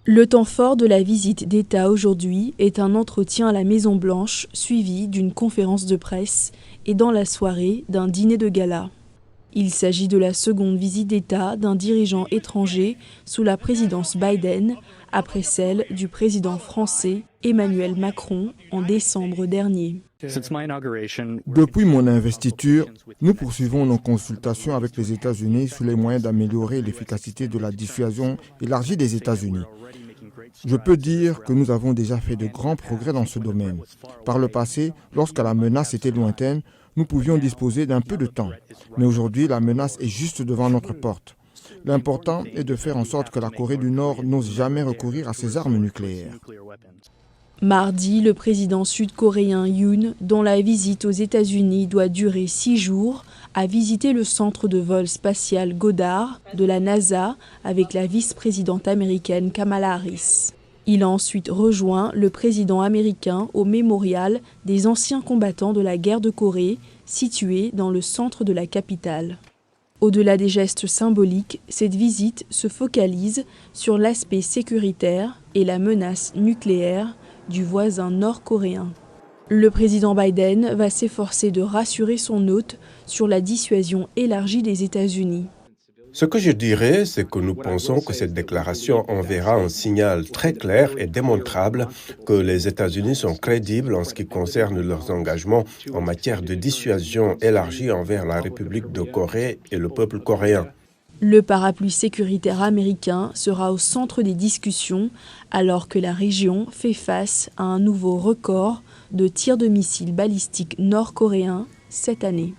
Le temps fort de la visite d'État aujourd'hui est un entretien à la Maison-Blanche suivi d'une conférence de presse et dans la soirée d'un dîner de gala. Il s'agit de la seconde visite d'État d'un dirigeant étranger sous la présidence Biden, après celle du président français Emmanuel Macron en décembre dernier. Depuis mon investiture, nous poursuivons nos consultations avec les États-Unis sur les moyens d'améliorer l'efficacité de la dissuasion élargie des États-Unis. Je peux dire que nous avons déjà fait de grands progrès dans ce domaine. Par le passé, lorsque la menace était lointaine, nous pouvions disposer d'un peu de temps. Mais aujourd'hui, la menace est juste devant notre porte. L'important est de faire en sorte que la Corée du Nord n'ose jamais recourir à ses armes nucléaires. Mardi, le président sud-coréen Yoon, dont la visite aux États-Unis doit durer 6 jours, a visité le centre de vol spatial Goddard de la NASA avec la vice-présidente américaine Kamala Harris. Il a ensuite rejoint le président américain au mémorial des anciens combattants de la guerre de Corée, situé dans le centre de la capitale. Au-delà des gestes symboliques, cette visite se focalise sur l'aspect sécuritaire et la menace nucléaire du voisin nord-coréen. Le président Biden va s'efforcer de rassurer son hôte sur la dissuasion élargie des États-Unis. Ce que je dirais, c'est que nous pensons que cette déclaration enverra un signal très clair et démontrable que les États-Unis sont crédibles en ce qui concerne leurs engagements en matière de dissuasion élargie envers la République de Corée et le peuple coréen. Le parapluie sécuritaire américain sera au centre des discussions alors que la région fait face à un nouveau record de tirs de missiles balistiques nord-coréens cette année.